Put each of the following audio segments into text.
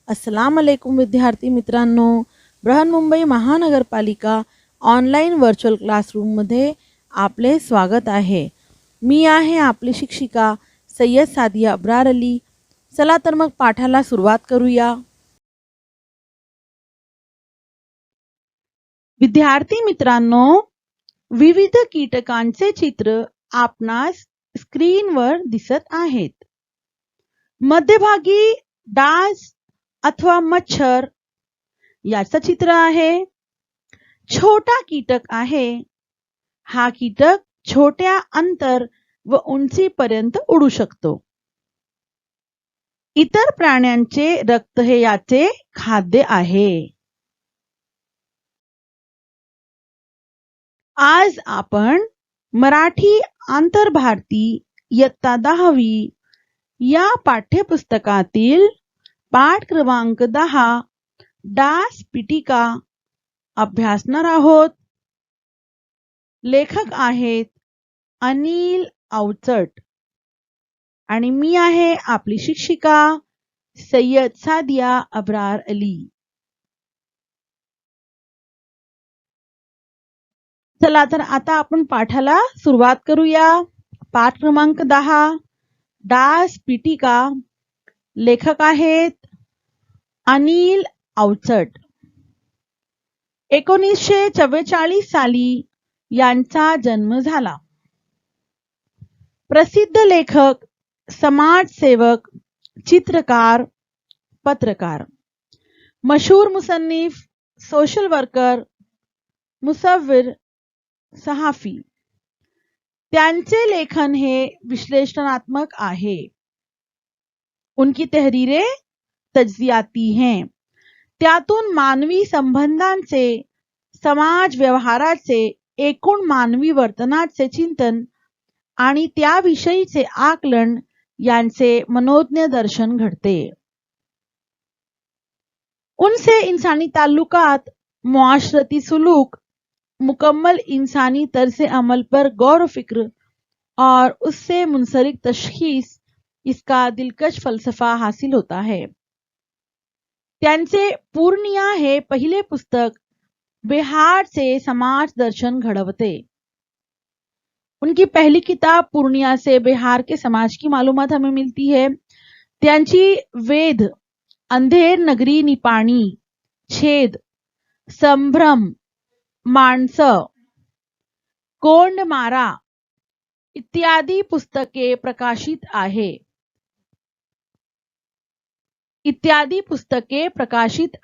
अस्सलाम वालेकुम विद्यार्थी मित्रांनो, बृहन्मुंबई महानगरपालिका ऑनलाईन व्हर्च्युअल क्लासरूममध्ये आपले स्वागत आहे. मी आहे आपली शिक्षिका सय्यद सादिया अब्रार अली. चला तर मग पाठाला सुरुवात करूया. विद्यार्थी मित्रांनो, विविध कीटकांचे चित्र आपणास स्क्रीनवर दिसत आहेत. मध्यभागी डास अथवा मच्छर याचं चित्र आहे. छोटा कीटक आहे. हा कीटक छोट्या अंतर व उंचीपर्यंत उडू शकतो. इतर प्राण्यांचे रक्त हे याचे खाद्य आहे. आज आपण मराठी आंतरभारती इयत्ता 10वी या पाठ्यपुस्तकातील पाठ क्रमांक 10 डास पिटिका अभ्यासणार आहोत. लेखक आहेत अनिल अवचट आणि मी आहे आपली शिक्षिका सय्यद सादिया अब्रार अली. चला तर आता आपण पाठाला सुरुवात करूया. पाठ क्रमांक 10 डास पिटिका. लेखक आहेत अनिल अवचट. 1944 साली यांचा जन्म झाला. प्रसिद्ध लेखक, समाजसेवक, चित्रकार, पत्रकार, मशहूर मुसन्निफ, सोशल वर्कर, मुसव्विर, सहाफी. त्यांचे लेखन हे विश्लेषणात्मक आहे. उनकी तहरीरें तज्जियाती हैं. त्यातून मानवी संबंधांचे, समाज व्यवहाराचे, एकूण मानवी वर्तनाचे चिंतन आणि त्याविषयीचे आकलन यांचे मनोज्ञ दर्शन घडते. उनसे इंसानी ताल्लुकात, मुआशरती सुलूक, मुकम्मल इंसानी तर्ज अमल पर गौर व फिक्र और उससे मुंसलिक तशखीस इसका दिलकश फलसफा हासिल होता है. त्यांचे पूर्णिया हे पहिले पुस्तक बिहारचे समाज दर्शन घडवते. उनकी पहली किताब पूर्णिया से बिहार के समाज की मालूमात हमें मिलती है. त्यांची वेद, अंधेर नगरी निपाणी, छेद, संभ्रम, माणसं, कोंडमारा इत्यादी पुस्तके प्रकाशित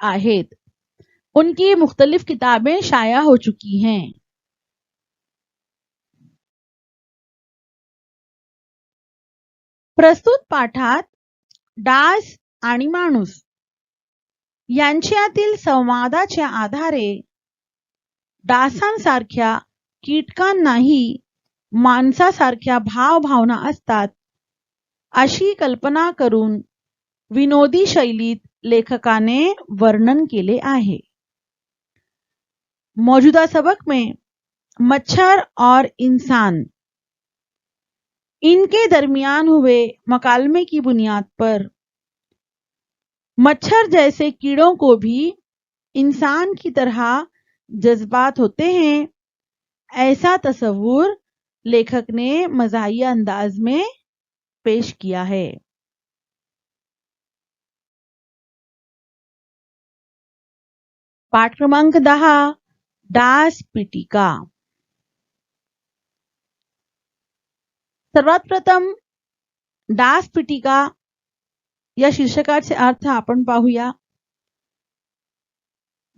आहेत. उनकी मुख्तलिफ किताबें शाया हो चुकी हैं. प्रस्तुत पाठात डास आणि माणूस यांच्यातील संवादाच्या आधारे डासांसारख्या कीटकांनाही माणसासारख्या भावभावना असतात अशी कल्पना करून विनोदी शैलीत लेखकाने वर्णन केले आहे. मौजूदा सबक में मच्छर और इंसान, इनके दरमियान हुए मकालमे की बुनियाद पर मच्छर जैसे कीड़ों को भी इंसान की तरह जज्बात होते हैं, ऐसा तस्वुर लेखक ने मज़ाहिया अंदाज में पेश किया है. पाठ क्रमांक 10 डास पिटिका. सर्वात प्रथम डास पिटिका या शीर्षकाचे अर्थ आपण पाहूया.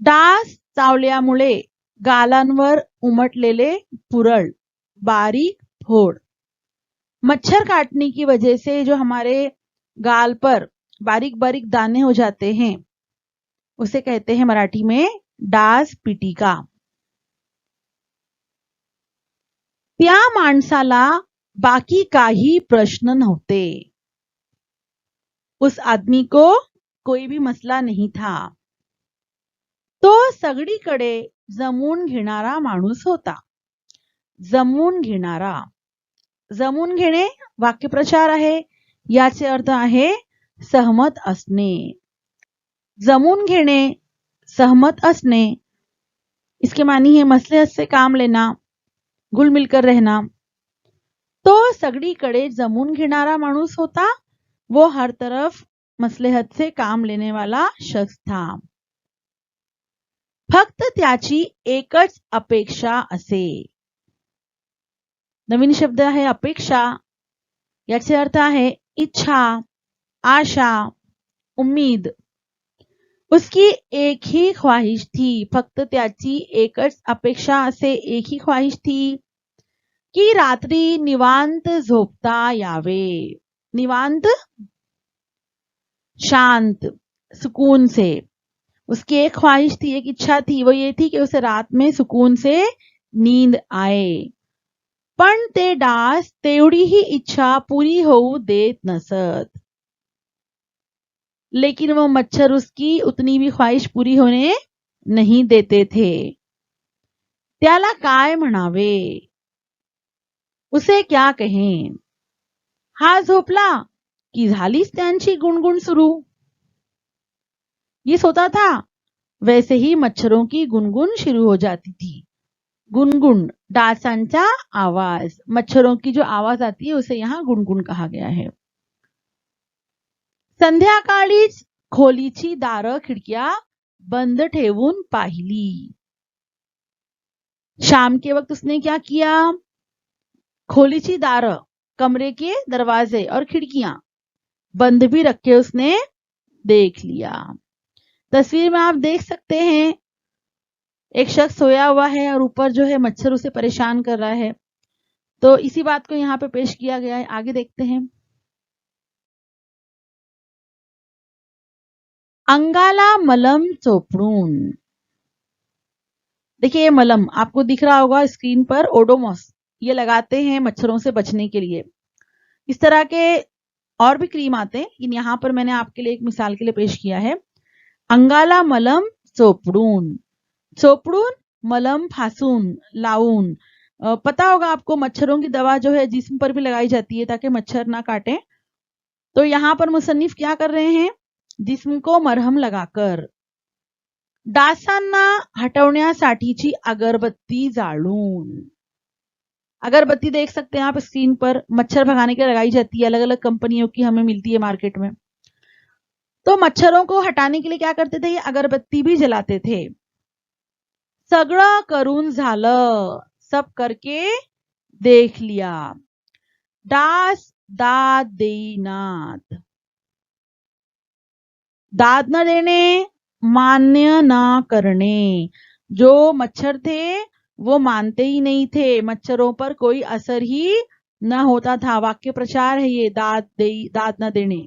डास चावल्यामुळे गालांवर उमटलेले पुरळ, बारीक फोड़. मच्छर काटने की वजह से जो हमारे गाल पर बारीक बारीक दाने हो जाते हैं उसे कहते हैं मराठी में डास पिटिका. त्या माणसाला बाकी काही प्रश्न नव्हते. उस आदमी को कोई भी मसला नहीं था. तो सगळीकडे जमून घेणारा माणूस होता. जमून घेणारा, जमून घेणे वाक्यप्रचार आहे. याचे अर्थ आहे सहमत असणे. जमून घेणे, सहमत असणे, इसके मानी है मसलहत से काम लेना, घुल मिलकर रहना. तो सगळीकडे जमून घेणारा माणूस होता. वो हर तरफ मसलहत से काम लेने वाला शख्स था. फक्त त्याची एकच अपेक्षा असे. नवीन शब्द आहे अपेक्षा. याचे अर्थ आहे इच्छा, आशा, उम्मीद. उसकी एक ही ख्वाहिश थी. फक्त त्याची एकच अपेक्षा असे, एक ही ख्वाहिश थी की रात्री निवांत झोपता यावे. निवांत, शांत, सुकून से. उसकी एक ख्वाहिश थी, एक इच्छा थी, वो ये थी कि उसे रात में सुकून से नींद आए. पण ते डास तेवढी ही इच्छा पूरी होऊ देत नसत. लेकिन वो मच्छर उसकी उतनी भी ख्वाहिश पूरी होने नहीं देते थे. त्याला काय म्हणावे, उसे क्या कहें. हा झोपला की झालीच त्यांची गुणगुण सुरू. ये सोता था वैसे ही मच्छरों की गुनगुन शुरू हो जाती थी. गुनगुन, डासांचा आवाज. मच्छरों की जो आवाज आती है उसे यहाँ गुनगुन कहा गया है. संध्याकाळीच खोलीची दारं खिडक्या बंद ठेवून पाहिली. शाम के वक्त उसने क्या किया, खोलीची दारं, कमरे के दरवाजे और खिड़कियां बंद भी रख के उसने देख लिया. तस्वीर में आप देख सकते हैं एक शख्स सोया हुआ है और ऊपर जो है मच्छर उसे परेशान कर रहा है. तो इसी बात को यहाँ पे पेश किया गया है. आगे देखते हैं. अंगाला मलम चोपड़ून. देखिए ये मलम आपको दिख रहा होगा स्क्रीन पर, ओडोमॉस. ये लगाते हैं मच्छरों से बचने के लिए. इस तरह के और भी क्रीम आते हैं, लेकिन यहाँ पर मैंने आपके लिए एक मिसाल के लिए पेश किया है. अंगाला मलम चोपड़ून. चोपड़ून, मलम फासून, लाऊन. पता होगा आपको मच्छरों की दवा जो है जिस्म पर भी लगाई जाती है ताकि मच्छर ना काटे. तो यहाँ पर मुसन्निफ क्या कर रहे हैं, जिस्म को मरहम लगाकर डासांना हटवण्यासाठीची अगरबत्ती जाळून. अगरबत्ती देख सकते हैं आप स्क्रीन पर, मच्छर भगाने के लिए लगाई जाती है, अलग अलग कंपनियों की हमें मिलती है मार्केट में. तो मच्छरों को हटाने के लिए क्या करते थे, ये अगरबत्ती भी जलाते थे. सगळं करून झालं, सब करके देख लिया. डास दाद देईनात. दाद न देणे, मान्य ना करणे. जो मच्छर थे वो मानते ही नहीं थे, मच्छरों पर कोई असर ही न होता था. वाक्य प्रचार है ये, दाद न देने.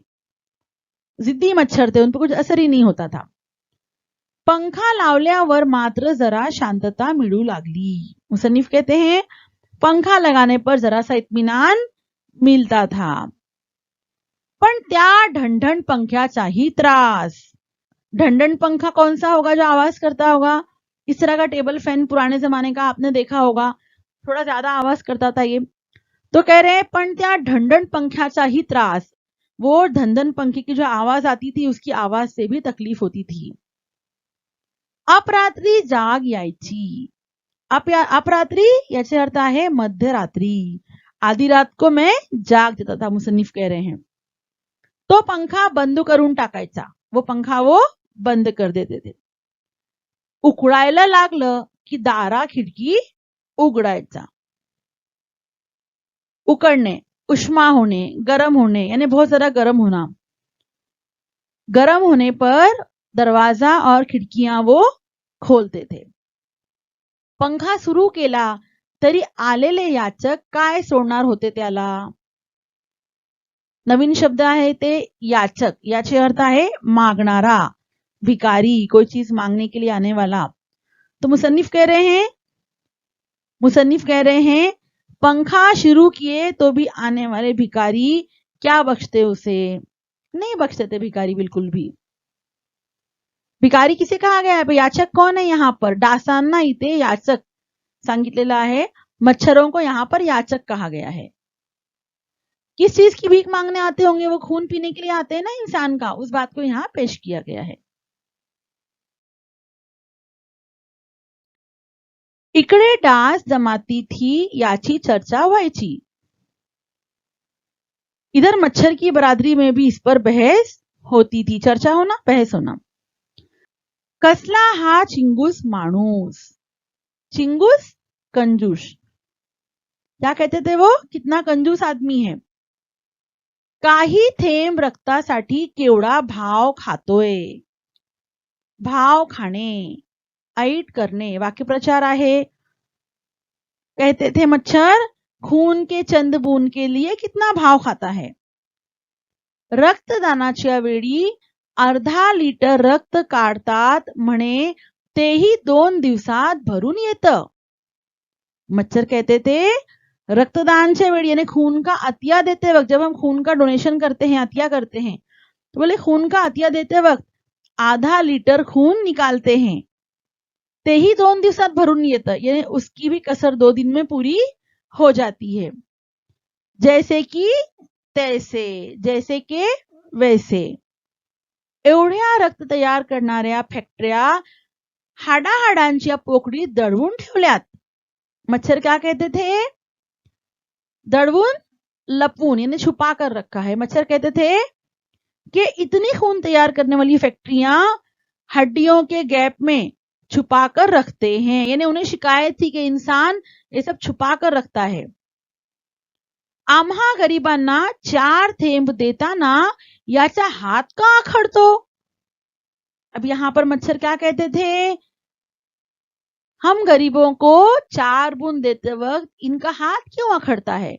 जिद्दी मच्छर थे, उन पर कुछ असर ही नहीं होता था. पंखा लावल्यावर मात्र जरा शांतता मिळू लागली. मुसन्निफ कहते हैं पंखा लगाने पर जरा सा इत्मीनान मिलता था. पण त्या ढणढण पंख्याचाही त्रास. ढणढण पंखा कौन सा होगा, जो आवाज करता होगा. इस तरह का टेबल फैन पुराने जमाने का आपने देखा होगा, थोड़ा ज्यादा आवाज करता था ये. तो कह रहे हैं पण त्या ढणढण पंख्याचाही त्रास. वो धनधन पंखे की जो आवाज आती थी उसकी आवाज से भी तकलीफ होती थी. अपरात्री जाग यायची. अपरात्री याचे अर्थ आहे मध्यरात्री. आधी रात को मैं जाग देता था, मुसन्निफ कह रहे हैं. तो पंखा बंद करून टाकायचा. वो पंखा वो बंद कर देते थे. उकळायला लागलं की दारा खिडकी उघडायचा. उकड़ने, उष्मा होने, गर्म होने, यानी बहुत ज्यादा गर्म होना. गर्म होने पर दरवाजा और खिडकियां वो खोलते थे. पंखा सुरू केला तरी आलेले याचक काय सोडणार होते त्याला. नवीन शब्द आहे ते याचक. याचे अर्थ आहे मागणारा, भिकारी, कोई चीज मांगने के लिए आने वाला. तो मुसन्निफ कह रहे हैं पंखा शुरू किए तो भी आने वाले भिकारी क्या बख्शते उसे. नहीं बख्शते थे भिकारी बिल्कुल भी. भिकारी किसे कहा गया है, याचक कौन है यहाँ पर. डासांना इथे याचक सांगितलेलं आहे. मच्छरों को यहाँ पर याचक कहा गया है. किस चीज की भीख मांगने आते होंगे, वो खून पीने के लिए आते हैं ना इंसान का, उस बात को यहाँ पेश किया गया है. इकडे डास जमाती थी याची चर्चा व्हायची। इधर मच्छर की बरादरी में भी इस पर बहस होती थी। चर्चा होना, बहस होना। कसला हा चिंगूस माणूस। चिंगूस, कंजूस। क्या कहते थे वो? कितना कंजूस आदमी है। काही थेंब रक्तासाठी केवढा भाव खातोय। भाव खाणे, ऐट करणे। वाक्यप्रचार आहे। कहते थे मच्छर खून के चंद बूंद के लिए कितना भाव खाता है। रक्तदानाच्या वेळी अर्धा लिटर रक्त काढतात म्हणे, तेही 2 दिवसात भरून येतं। मच्छर कहते थे रक्तदान के वेळी यानी खून का अतिया देते वक्त, जब हम खून का डोनेशन करते हैं, अतिया करते हैं, तो बोले खून का अतिया देते वक्त आधा लीटर खून निकालते हैं, तेही 2 दिवसात भरून येतं। यानी उसकी भी कसर 2 दिन में पूरी हो जाती है। जैसे कि तैसे, जैसे के वैसे। एवढ्या रक्त तयार करणाऱ्या फॅक्टऱ्या हाडाहाडांच्या पोकळीत दडवून ठेवल्यात। मच्छर क्या कहते थे? दड़वून, लपून यानी छुपा कर रखा है। मच्छर कहते थे कि इतनी खून तैयार करने वाली फैक्ट्रियां हड्डियों के गैप में छुपा कर रखते हैं। यानी उन्हें शिकायत थी कि इंसान ये सब छुपा कर रखता है। आम्हा गरिबांना 4 थेंब देताना याचा हात का आखडतो। अब यहां पर मच्छर क्या कहते थे? हम गरीबों को 4 बूंद देते वक्त इनका हाथ क्यों आखड़ता है।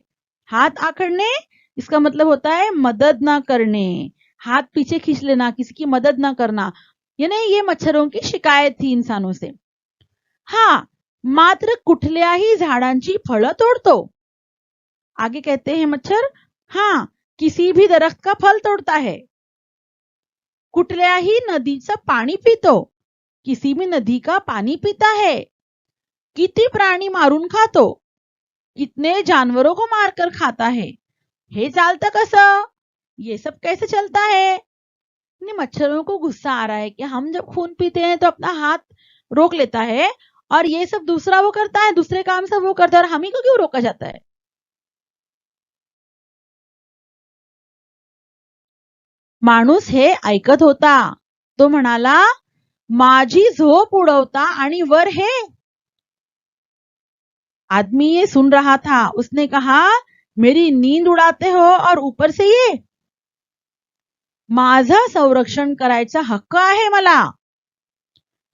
हाथ आखड़ने इसका मतलब होता है मदद ना करने, हाथ पीछे खींच लेना, किसी की मदद ना करना। यानी ये मच्छरों की शिकायत थी इंसानों से। हाँ, मात्र कुठल्याही झाडांची फळं तोडतो। आगे कहते हैं मच्छर, हाँ, किसी भी दरख्त का फल तोड़ता है। कुठल्याही नदीचं पाणी पितो, किसी भी नदी का पानी पीता है। किती प्राणी मारून खातो, कितने जानवरों को मारकर खाता है। हे चालतं कसं? ये सब कैसे चलता है। मच्छरों को गुस्सा आ रहा है कि हम जब खून पीते हैं तो अपना हाथ रोक लेता है, और ये सब दूसरा वो करता है, दूसरे काम सब वो करता है, और हम ही को क्यों रोका जाता है। माणूस हे ऐकत होता। तो म्हणाला, माझी झोप उडवता आणि वर हे। आदमी ये सुन रहा था। उसने कहा, मेरी नींद उड़ाते हो और ऊपर से ये। माझा संरक्षण करायचा हक्क आहे मला।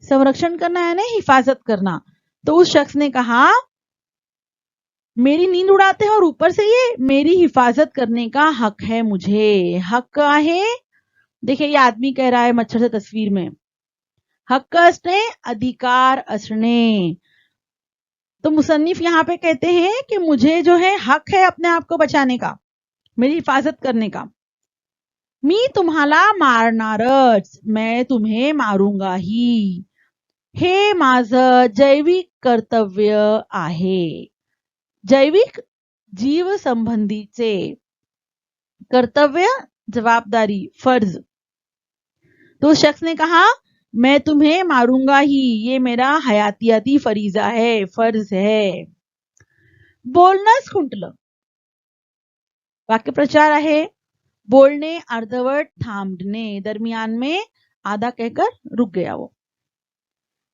संरक्षण करना है ना, हिफाजत करना। तो उस शख्स ने कहा, मेरी नींद उड़ाते हो और ऊपर से ये, मेरी हिफाजत करने का हक है मुझे। हक्क आहे, देखिए ये आदमी कह रहा है मच्छर से तस्वीर में। हक्क असणे, अधिकार असणे। तो मुसन्निफ यहाँ पे कहते हैं कि मुझे जो है हक है अपने आप को बचाने का, मेरी हिफाजत करने का। मी तुम्हाला मारणारच, मैं तुम्हें मारूंगा ही। हे माझं जैविक कर्तव्य आहे। जैविक जीव संबंधीचे, कर्तव्य जवाबदारी, फर्ज। तो उस शख्स ने कहा, मैं तुम्हें मारूंगा ही, ये मेरा हयातियाती फरीजा है, फर्ज है। बोलणंच खुंटलं। वाक्यप्रचार आहे। बोलणे अर्धवट थांबणे, दरमियान में आधा कहकर रुक गया वो।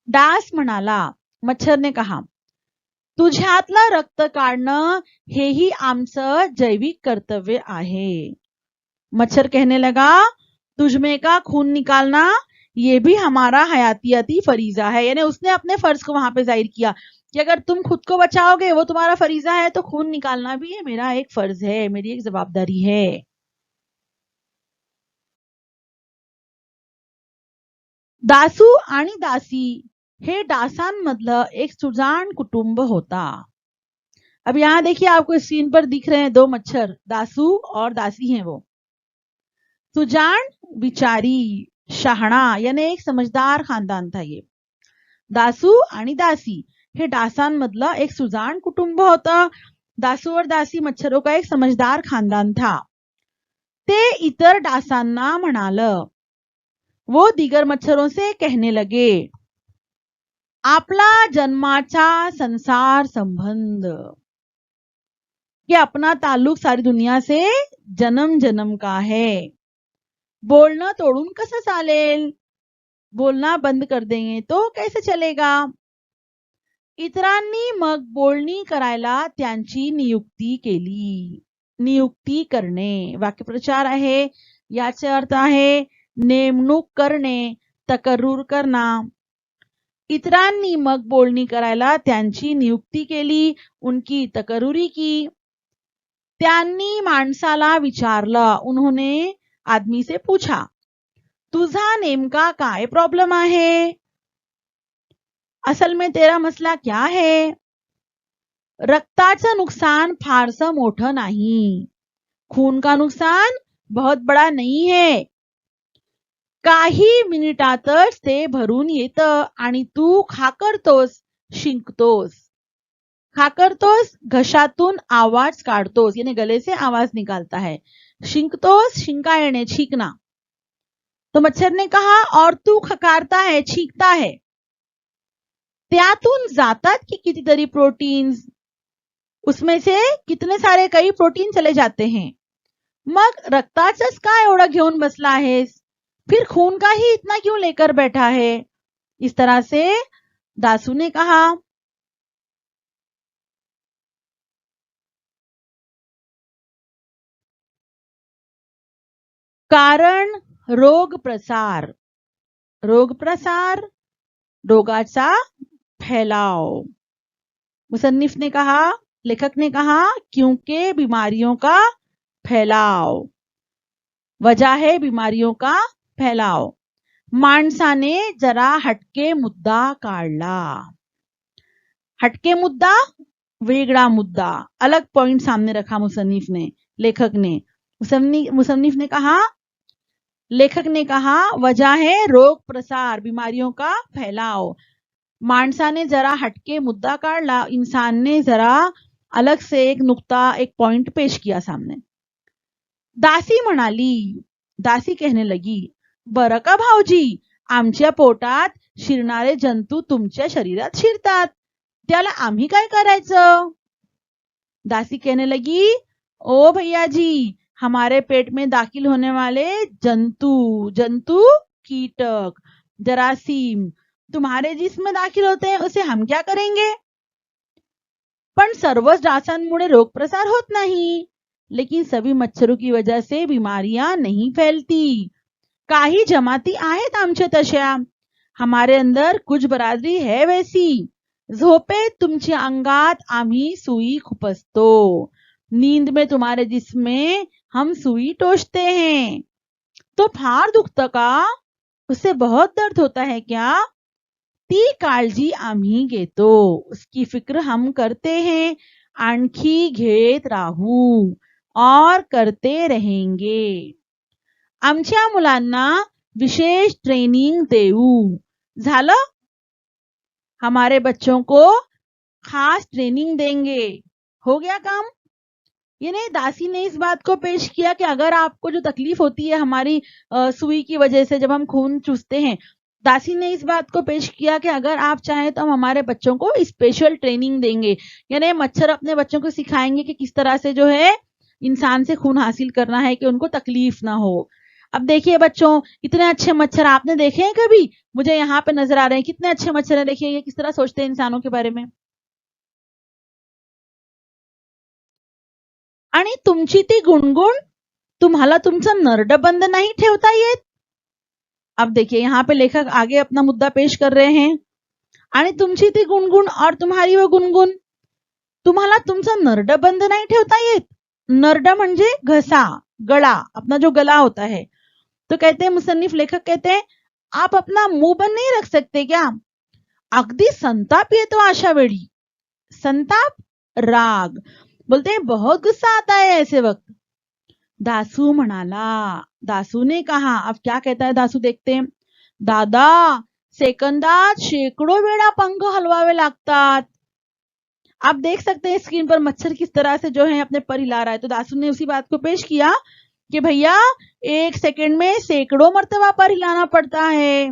डास म्हणाला, मच्छर ने कहा, तुझ्यातलं रक्त काढणं हेही आमचं जैविक कर्तव्य आहे। मच्छर कहने लगा, तुझमें का खून निकालना ये भी हमारा हयातियाती फरीजा है। यानी उसने अपने फर्ज को वहां पे जाहिर किया कि अगर तुम खुद को बचाओगे वो तुम्हारा फरीजा है, तो खून निकालना भी ये मेरा एक फर्ज है, मेरी एक जवाबदारी है। दासू आणि दासी हे डासांमधलं एक सुजाण कुटुंब होता। अब यहां देखिए, आपको स्क्रीन पर दिख रहे हैं 2 मच्छर, दासू और दासी हैं वो। सुजाण बिचारी, शहाणा, यानी एक समझदार खानदान था ये। दासू आणि दासी हे डासांमधलं एक सुजाण कुटुंब होतं। दासू और दासी मच्छरों का एक समझदार खानदान था। ते इतर डासांना म्हणालं, वो दीगर मच्छरों से कहने लगे, आपला जन्माचा संसार संबंध, कि अपना ताल्लुक सारी दुनिया से जन्म जन्म का है. बोलणं तोडून कसं चालेल? बोलना बंद कर देंगे तो कैसे चलेगा? इतरांनी मग बोलणी करायला त्यांची नियुक्ती केली. नियुक्ती करणे वाक्यप्रचार आहे. याचे अर्थ आहे नेमणूक करणे, तकर्रूर करना. इतरांनी मग बोलणी करायला त्यांची नियुक्ती केली, उनकी तकर्रुरी की. त्यांनी माणसाला विचारलं, उन्होंने आदमी से पूछा, तुझा नेमका काय प्रॉब्लेम आहे? असल में तेरा मसला क्या है? रक्ताचं नुकसान फारसं मोठं नाही. खून का नुकसान बहुत बड़ा नहीं है. काही मिनिटातच ते भरून येतं आणि तू खाकरतोस, शिंकतोस. खाकरतोस घशातून आवाज काढतोस, यानी गले से आवाज निकालता है. शिंकतोस शिंका येणे, छींकना. तो मच्छर ने कहा, और तू खकारता है, छींकता है. त्यातून जातात की कितीतरी प्रोटीन्स, उसमें से कितने सारे कई प्रोटीन चले जाते हैं. मग रक्ताचंच का एवढं घेऊन बसला आहेस? फिर खून का ही इतना क्यों लेकर बैठा है? इस तरह से दासू ने कहा. कारण रोग प्रसार. रोग प्रसार, रोगाचा फैलाव. मुसन्निफ ने कहा, लेखक ने कहा, क्योंकि बीमारियों का फैलाव. वजह है बीमारियों का फैलाव. माणसाने जरा हटके मुद्दा काढला. हटके मुद्दा, वेगळा मुद्दा, अलग पॉइंट सामने रखा मुसन्निफ ने, लेखक ने. मुसन्निफ ने कहा, लेखक ने कहा, वजह है रोग प्रसार, बीमारियों का फैलाव. माणसाने जरा हटके मुद्दा काढला, इंसान ने जरा अलग से एक नुक्ता, एक पॉइंट पेश किया सामने. दासी म्हणाली, दासी कहने लगी, बरं का भाऊजी, आमच्या पोटात शिरणारे जंतू तुमच्या शरीरात शिरतात, त्याला आम्ही काय करायचं? दासी कहने लगी, ओ भैया जी, हमारे पेट में दाखिल होने वाले जंतु कीटक, जरासीम तुम्हारे जिस्म में दाखिल होते हैं, उसे हम क्या करेंगे? पण सर्वच डासांमुळे रोग प्रसार होत नाही, लेकिन सभी मच्छरों की वजह से बीमारियां नहीं फैलती. काही जमाती आहेत आमच्या तशा, हमारे अंदर कुछ बरादरी है वैसी. झोपेत तुमच्या अंगात आम्ही सुई खुपसतो, नींद में तुम्हारे जिस्म में हम सुई टोचते हैं. तो फार दुखतं का? उससे बहुत दर्द होता है क्या? ती काळजी आम्ही घेतो, उसकी फिक्र हम करते हैं, आणखी घेत राहू और करते रहेंगे. आमच्या मुलांना विशेष ट्रेनिंग देऊ. झालं? हमारे बच्चों को खास ट्रेनिंग देंगे. हो गया काम. यानी दासी ने इस बात को पेश किया कि अगर आपको जो तकलीफ होती है हमारी सुई की वजह से, जब हम खून चूसते हैं, दासी ने इस बात को पेश किया कि अगर आप चाहें तो हम हमारे बच्चों को स्पेशल ट्रेनिंग देंगे. यानी मच्छर अपने बच्चों को सिखाएंगे कि किस तरह से जो है इंसान से खून हासिल करना है, कि उनको तकलीफ ना हो. अब देखिए बच्चों, इतने अच्छे मच्छर आपने देखे हैं कभी? मुझे यहाँ पे नजर आ रहे हैं, कितने अच्छे मच्छर हैं. देखिए ये किस तरह सोचते हैं इंसानों के बारे में. आणि तुमची ती गुणगुण, तुम्हाला तुमचं नरड बंद नहीं ठेवता येत. अब देखिए यहाँ पे लेखक आगे अपना मुद्दा पेश कर रहे हैं. आणि तुमची ती गुणगुण और तुम्हारी वो गुणगुण, तुम्हाला तुमचं नरड बंद नहीं ठेवता येत. नरड म्हणजे घसा, गला, अपना जो गला होता है. तो कहते हैं मुसन्निफ, लेखक कहते हैं, आप अपना मुंह बंद नहीं रख सकते क्या? अगदी संताप येतो अशा वेळी. संताप, राग, बोलते हैं बहुत गुस्सा आता है ऐसे वक्त. दासू म्हणाला, दासू ने कहा. अब क्या कहता है दासू, देखते हैं. दादा, सेकंदात शेकडो वेळा पंख हलवावे लागतात. आप देख सकते हैं स्क्रीन पर मच्छर किस तरह से जो है अपने पर हिला रहा है. तो दासू ने उसी बात को पेश किया कि भैया 1 सेकंड में सैकड़ों मर्तबा पर हिलाना पड़ता है.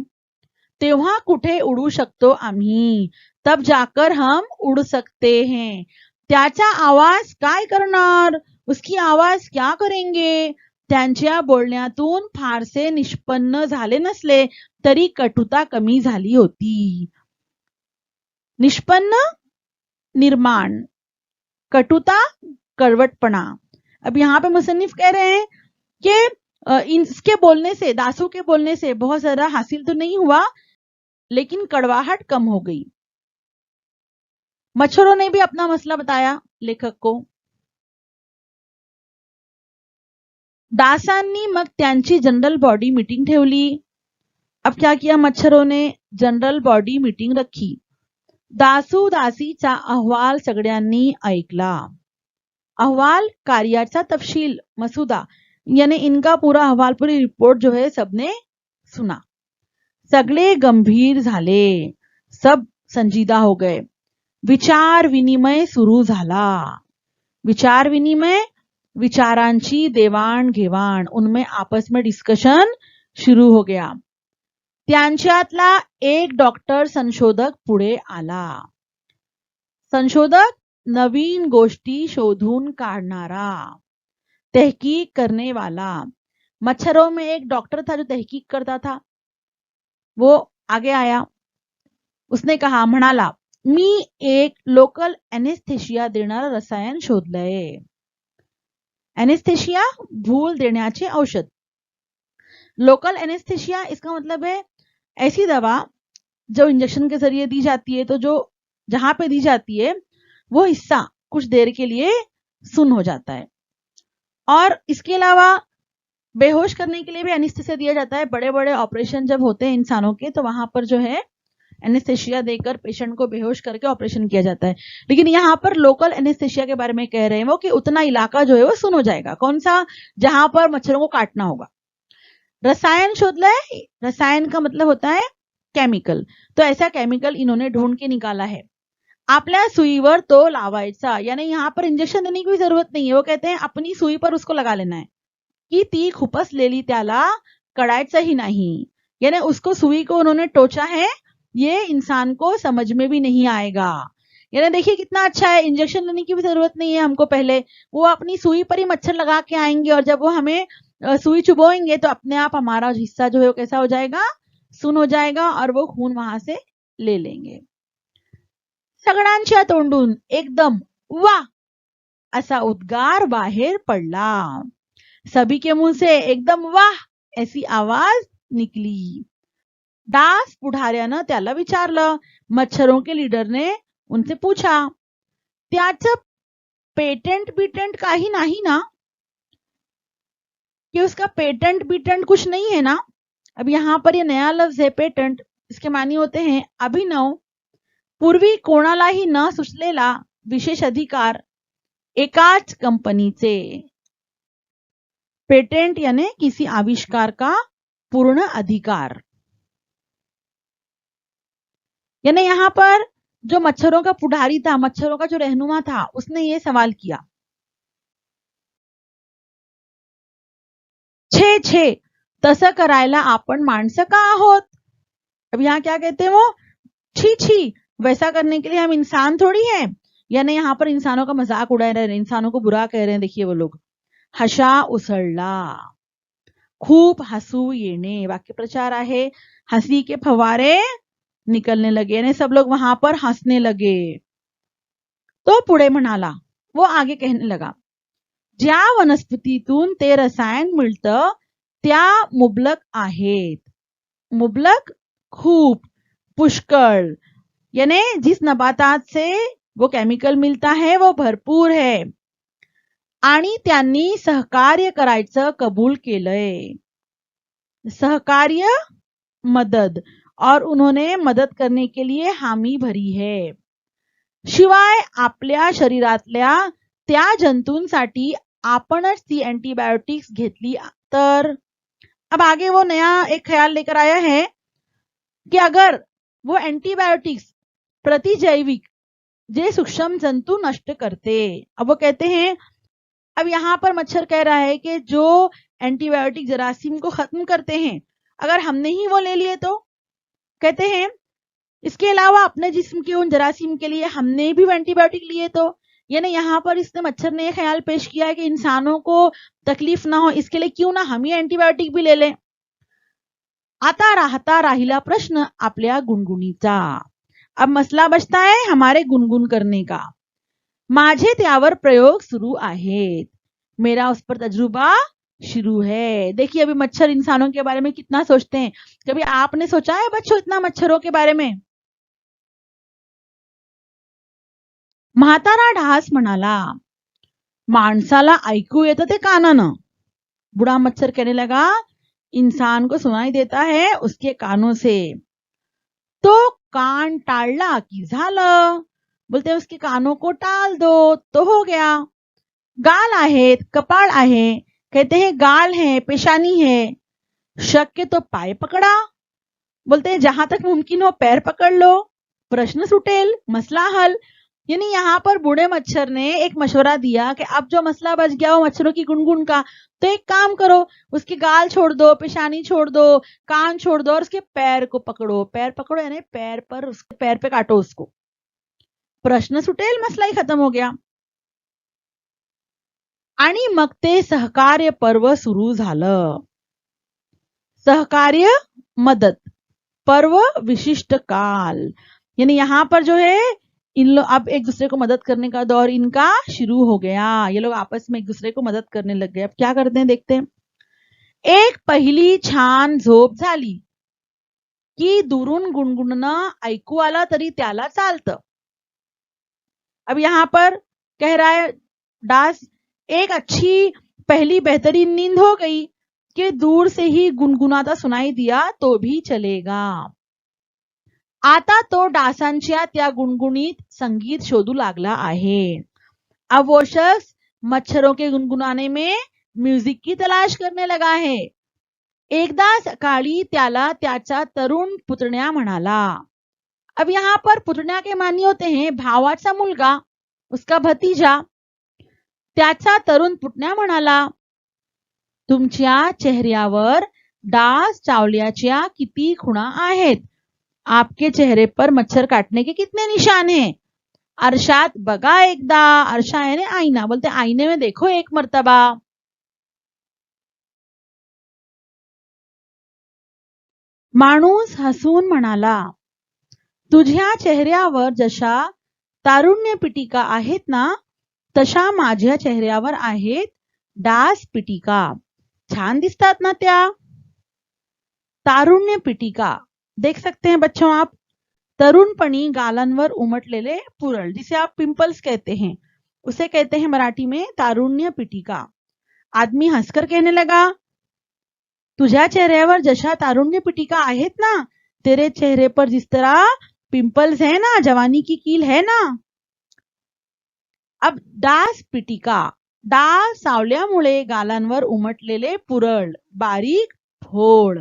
तेव्हा कुठे उडू शकतो आम्ही, तब जाकर हम उड़ सकते हैं. त्याचा आवाज काय करणार, उसकी आवाज क्या करेंगे. त्यांच्या बोलण्यातून फारसे निष्पन्न झाले नसले तरी कटुता कमी झाली होती. निष्पन्न निर्माण, कटुता कड़वटपना. अब यहाँ पे मुसन्निफ कह रहे हैं कि इसके बोलने से, दासू के बोलने से बहुत ज्यादा हासिल तो नहीं हुआ, लेकिन कड़वाहट कम हो गई. मच्छरों ने भी अपना मसला बताया लेखक को. दासांनी मग त्यांची जनरल बॉडी मीटिंग ठेवली. अब क्या किया मच्छरों ने, जनरल बॉडी मीटिंग रखी. दासू दासीचा अहवाल सगळ्यांनी ऐकला. अहवाल कार्याचा तपशील, मसूदा, यानी इनका पूरा अहवाल, पूरी रिपोर्ट जो है सबने सुना. सगळे गंभीर झाले, सब संजीदा हो गए. विचार विनिमय सुरू झाला. विचार विनिमय, विचारांची देवाण घेवाण, उनमें आपस में डिस्कशन शुरू हो गया. त्यांच्यातला एक डॉक्टर संशोधक पुढे आला. संशोधक नवीन गोष्टी शोधून काढणारा, तहकीक करने वाला. मच्छरों में एक डॉक्टर था जो तहकीक करता था. वो आगे आया. उसने कहा, म्हणाला, मी एक लोकल एनेस्थेशिया देणारं रसायन शोधलंय. एनेस्थेशिया, भूल देण्याचे औषध. लोकल एनेस्थेशिया, इसका मतलब है ऐसी दवा जो इंजेक्शन के जरिए दी जाती है, तो जो जहां पे दी जाती है वो हिस्सा कुछ देर के लिए सुन्न हो जाता है. और इसके अलावा बेहोश करने के लिए भी एनेस्थेसिया दिया जाता है. बड़े बड़े ऑपरेशन जब होते हैं इंसानों के, तो वहां पर जो है एनेस्थेसिया देकर पेशेंट को बेहोश करके ऑपरेशन किया जाता है. लेकिन यहाँ पर लोकल एनेस्थेसिया के बारे में कह रहे हैं वो कि उतना इलाका जो है वो सुन्न हो जाएगा. कौन सा, जहां पर मच्छरों को काटना होगा. रसायन शोधला है. रसायन का मतलब होता है केमिकल. तो ऐसा केमिकल इन्होंने ढूंढ के निकाला है. आपल्या सुईवर तो लावायचा, यानी यहाँ पर इंजेक्शन देने की कोई जरूरत नहीं है. वो कहते हैं अपनी सुई पर उसको लगा लेना है. की ती खुपसलेली त्याला कळायचंही नाही, यानी उसको, सुई को उन्होंने टोचा है, ये इंसान को समझ में भी नहीं आएगा. यानी देखिए कितना अच्छा है, इंजेक्शन लेने की भी जरूरत नहीं है हमको. पहले वो अपनी सुई पर ही मच्छर लगा के आएंगे और जब वो हमें सुई चुभोएंगे तो अपने आप हमारा हिस्सा जो है वो कैसा हो जाएगा, सुन्न हो जाएगा और वो खून वहां से ले लेंगे. सगळ्यांच्या तोंडून एकदम वाह असा उद्गार बाहेर पडला. सभी के मुंह से एकदम वाह ऐसी आवाज निकली. दास पुढाऱ्यानं त्याला विचारलं. मच्छरों के लीडर ने उनसे पूछा, त्याचं पेटेंट बिटेंट काही नाही ना, कि उसका पेटेंट बिटेंट कुछ नहीं है ना. अब यहाँ पर ये नया लफ्ज है पेटेंट. इसके मानी होते हैं अभिनव, पूर्वी कोणालाही न सुचलेला विशेष अधिकार एकाच कंपनीचे. पेटेंट यानी किसी आविष्कार का पूर्ण अधिकार. यानी यहाँ पर जो मच्छरों का पुढारी था, मच्छरों का जो रहनुमा था, उसने ये सवाल किया, छे छे तसं करायला आपण माणसं का आहोत. अब यहाँ क्या कहते हैं वो, छी छी, वैसा करने के लिए हम इंसान थोड़ी हैं. यानी यहाँ पर इंसानों का मजाक उड़ा रहे हैं, इंसानों को बुरा कह रहे हैं. देखिए वो लोग. हशा उसळला, खूप हसू येणे. वाक्य प्रचार आहे, हंसी के फवारे निकलने लगे, यानी सब लोग वहां पर हंसने लगे. तो पुढे म्हणाला, वो आगे कहने लगा, ज्या वनस्पतीतून ते रसायन मिळतं त्या मुबलक आहेत. मुबलक, खूप, पुष्कळ, यानी जिस नबातात से वो केमिकल मिलता है वो भरपूर है. आणि त्यांनी सहकार्य करायचं कबूल केलंय. सहकार्य, मदद, और उन्होंने मदद करने के लिए हामी भरी है. शिवाय आपल्या शरीरातल्या त्या जंतूंसाठी आपणच ती एंटीबायोटिक्स घेतली तर. अब आगे वो नया एक ख्याल लेकर आया है कि अगर वो एंटीबायोटिक्स प्रतिजैविक जे सूक्ष्म जंतु नष्ट करते. अब वो कहते हैं, अब यहाँ पर मच्छर कह रहा है कि जो एंटीबायोटिक जरासीम को खत्म करते हैं, अगर हमने ही वो ले लिए तो कहते हैं इसके अलावा अपने जिस्म के उन जरासीम के लिए हमने भी एंटीबायोटिक लिए, तो यानी यहाँ पर इसने मच्छर ने ख्याल पेश किया है कि इंसानों को तकलीफ ना हो, इसके लिए क्यों ना हम ही एंटीबायोटिक भी ले लें। आता राहता राहिला प्रश्न आपल्या गुणगुणीचा। अब मसला बचता है हमारे गुनगुन करने का। माझे त्यावर प्रयोग सुरू आहेत, मेरा उस पर तजुर्बा शुरू है। देखिए अभी मच्छर इंसानों के बारे में कितना सोचते हैं। कभी आपने सोचा है बच्चों इतना मच्छरों के बारे में? म्हातारा ढास म्हणाला, माणसाला ऐकू येतं ते कानानं। बूढ़ा मच्छर कहने लगा, इंसान को सुनाई देता है उसके कानों से। तो कान टाळला की झालं, बोलते उसके कानों को टाल दो तो हो गया। गाल आहेत, कपाळ आहे, कहते हैं गाल है, पेशानी है, शक्य तो पाय पकड़ा, बोलते हैं जहां तक मुमकिन हो पैर पकड़ लो, प्रश्न सुटेल, मसला हल। यानी यहाँ पर बूढ़े मच्छर ने एक मशवरा दिया कि अब जो मसला बच गया वो मच्छरों की गुनगुन का, तो एक काम करो, उसके गाल छोड़ दो, पेशानी छोड़ दो, कान छोड़ दो और उसके पैर को पकड़ो। पैर पकड़ो यानी पैर पर, उसके पैर पे काटो उसको। प्रश्न सुटेल, मसला ही खत्म हो गया। आणि मग ते सहकार्य पर्व सुरू झालं। सहकार्य मदद, पर्व विशिष्ट काल, यानी यहाँ पर जो है इन लोग अब एक दूसरे को मदद करने का दौर इनका शुरू हो गया। ये लोग आपस में एक दूसरे को मदद करने लग गए। अब क्या करते हैं देखते हैं। एक पहिली छान झोप झाली की दुरून गुणगुणणं ऐकू आलं तरी त्याला चालतं। अब यहाँ पर कह रहा है डास, एक अच्छी पहली बेहतरीन नींद हो गई कि दूर से ही गुनगुनाता सुनाई दिया तो भी चलेगा। आता तो डासांच्या त्या गुणगुणीत संगीत शोधू लागला आहे। अब वो शख्स मच्छरों के गुनगुनाने में म्यूजिक की तलाश करने लगा है। एकदा सकाळी त्याला त्याचा तरुण पुतण्या म्हणाला। अब यहाँ पर पुतण्या के मानी होते हैं भावाचा मुलगा, उसका भतीजा। त्याचा तरुण पुतण्या म्हणाला, तुमच्या चेहऱ्यावर डास चावल्याच्या किती खुणा आहेत, आपके चेहरे पर मच्छर काटने के कितने निशान हैं, अरशात बगा एकदा। अरशा यानी आईना, बोलते आईने में देखो एक मर्तबा। माणूस हसून म्हणाला, तुझ्या चेहऱ्यावर जशा तारुण्य पिटिका आहेत ना, तशा माझ्या चेहऱ्यावर आहेत डास पिटिका। छान दिसतात ना त्या। तारुण्य पिटिका देख सकते हैं बच्चों आप, तरुणपणी गालांवर उमटलेले पुरळ, जिसे आप पिंपल्स कहते हैं, उसे कहते हैं मराठी में तारुण्य पिटिका। आदमी हंसकर कहने लगा, तुझ्या चेहऱ्यावर जशा तारुण्य पिटिका आहेत ना, तेरे चेहरे पर जिस तरह पिंपल्स है ना, जवानी की कील है ना। अब डास पिटिका, डास सावल्यामुळे गालांवर उमटलेले पुरळ, बारीक फोड़,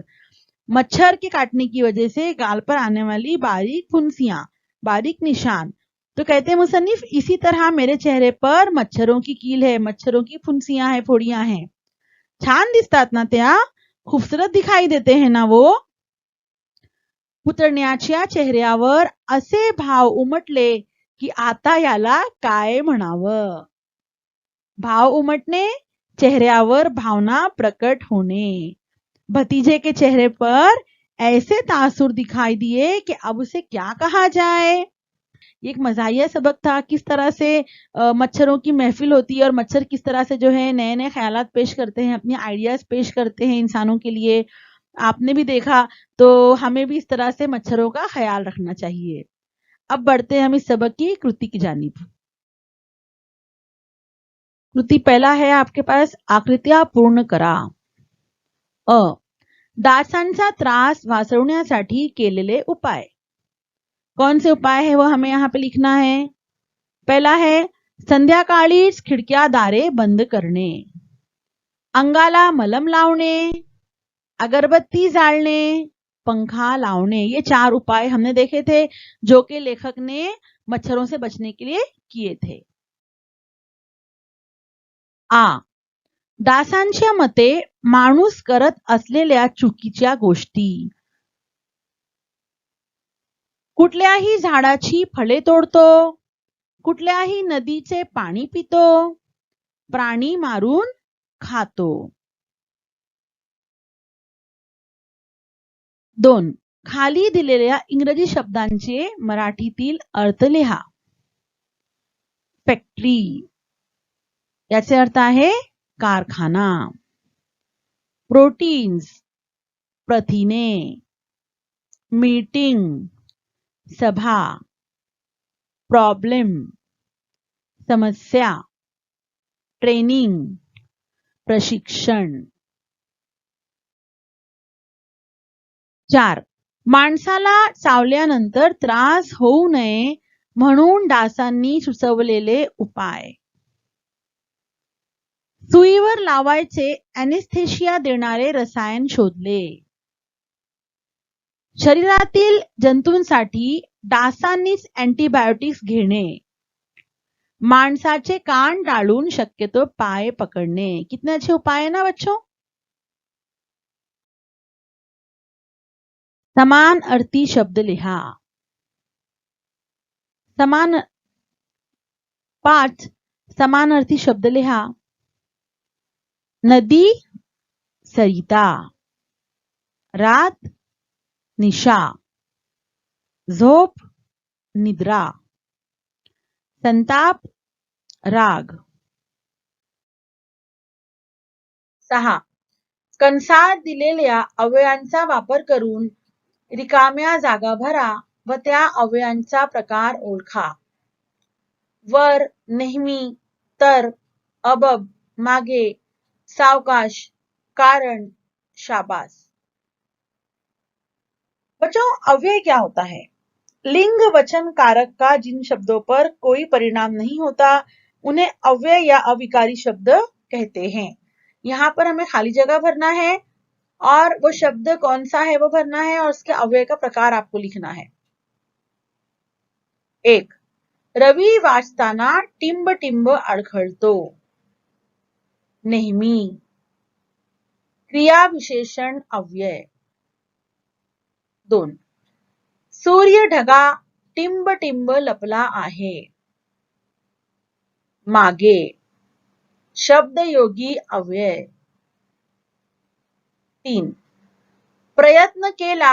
मच्छर के काटने की वजह से गाल पर आने वाली बारीक फुंसियां, बारीक निशान। तो कहते हैं मुसन्निफ, इसी तरह मेरे चेहरे पर मच्छरों की कील है, मच्छरों की फुंसियां हैं, फोड़ियां हैं। छान दिसतात ना त्या, खूबसूरत दिखाई देते हैं ना वो। पुतण्याच्या चेहऱ्यावर असे भाव उमटले की आता याला काय म्हणावं। भाव उमटने, चेहऱ्यावर भावना प्रकट होने। भतीजे के चेहरे पर ऐसे तासुर दिखाई दिए कि अब उसे क्या कहा जाए। ये एक मजाहिया सबक था, किस तरह से मच्छरों की महफिल होती है और मच्छर किस तरह से जो है नए नए ख्यालात पेश करते हैं, अपने आइडियाज पेश करते हैं इंसानों के लिए। आपने भी देखा, तो हमें भी इस तरह से मच्छरों का ख्याल रखना चाहिए। अब बढ़ते हैं हम इस सबक की कृति की जानिब। कृति पहला है आपके पास, आकृत्या पूर्ण करा। अ, डासांचा त्रास वाचवण्यासाठी केलेले उपाय। कौन से उपाय है वो हमें यहाँ पे लिखना है। पहला है संध्याकाळीच खिडक्या दारे बंद करणे, अंगाला मलम लावणे, अगरबत्ती जाळणे, पंखा लावणे। ये 4 उपाय हमने देखे थे जो कि लेखक ने मच्छरों से बचने के लिए किए थे। आ, डासांच्या मते माणूस करत असलेल्या चुकीच्या गोष्टी। कुठल्याही झाडाची फळे तोडतो, कुठल्याही नदीचे पाणी पितो, प्राणी मारून खातो. 2. खाली दिलेल्या इंग्रजी शब्दांचे मराठीतील अर्थ लिहा. फॅक्टरी, याचे अर्थ आहे कारखाना. प्रोटीन्स, प्रथिने. मीटिंग, सभा. प्रॉब्लेम, समस्या. ट्रेनिंग, प्रशिक्षण. 4. माणसाला चावल्यानंतर त्रास होऊ नये म्हणून डासांनी सुचवलेले उपाय. सुईवर लावायचे ॲनेस्थेशिया देणारे रसायन शोधले. शरीरातील जंतूंसाठी डासांनीच अँटीबायोटिक्स घेणे. माणसाचे कान टाळून शक्यतो पाय पकडणे. कितने अच्छे उपाय है ना बच्चों. समान अर्थी शब्द लिहा. 5 समान अर्थी शब्द लिहा. नदी, सरिता. रात, निशा. झोप, निद्रा. संताप, राग. 6 कंसात दिलेल्या अवयवांचा वापर करून रिकाम्या जागा भरा व त्या अवयवांचा प्रकार ओळखा. वर, नेहमी, तर, अबब, मागे, सावकाश, कारण, शाबाश. बच्चों, अव्यय क्या होता है? लिंग वचन कारक का जिन शब्दों पर कोई परिणाम नहीं होता उन्हें अव्यय या अविकारी शब्द कहते हैं. यहाँ पर हमें खाली जगह भरना है और वो शब्द कौन सा है वो भरना है और उसके अव्यय का प्रकार आपको लिखना है. 1. रवी वाचताना टिंब टिंब अडखळतो. नेहमी. क्रिया विशेषण अव्यय. 2. सूर्य ढगा टिंब टिंब लपला आहे. मागे. शब्दयोगी अव्यय. 3. प्रयत्न केला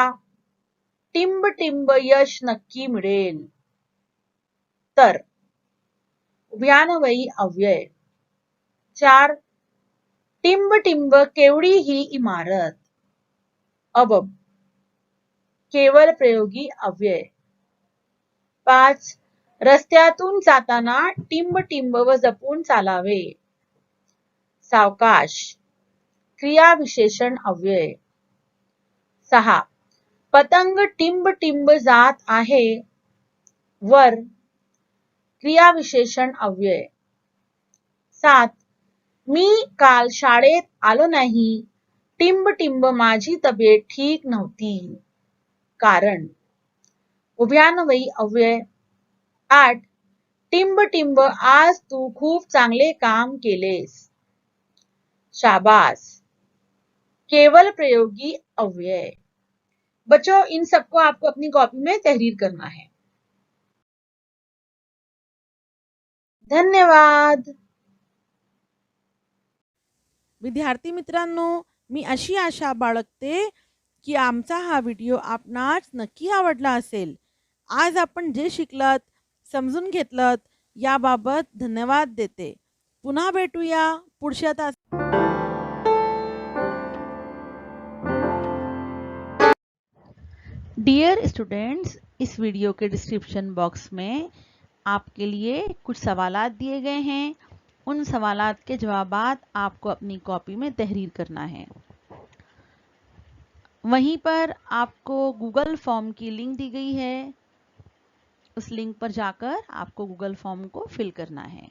टिंब टिंब यश नक्की मिळेल. तर. उभयान्वयी अव्यय. 4. टिंब टिंब केवढी ही इमारत. अबब. केवल प्रयोगी अव्यय. 5. रस्त्यातून जाताना टिंब टिंब व जपून चालावे. सावकाश. क्रिया विशेषण अव्यय. 6. पतंग टिंब टिंब जात आहे. वर. क्रिया विशेषण अव्यय. 7. मी काल शाळेत आलो नाही. टिंब टिंब माझी तब्येत ठीक नव्हती. कारण. उभयान्वयी अव्यय. 8. टिंब टिंब आज तू खूप चांगले काम केलेस. शाबाश. केवल प्रयोगी अव्यय. बच्चों, इन सबको आपको अपनी कॉपी में तहरीर करना है. धन्यवाद. विद्यार्थी मित्रांनो, मी अशी आशा बाळगते की आमचा हा व्हिडिओ आपणास नक्की आवडला असेल. आज आपण जे शिकलात, समजून घेतलात याबाबत धन्यवाद देते. पुन्हा भेटूया पुढच्या तास. डियर स्टूडेंट्स, इस वीडियो के डिस्क्रिप्शन बॉक्स में आपके लिए कुछ सवालात दिए गए हैं. उन सवालात के जवाबात आपको अपनी कॉपी में तहरीर करना है. वहीं पर आपको गूगल फॉर्म की लिंक दी गई है. उस लिंक पर जाकर आपको गूगल फॉर्म को फिल करना है.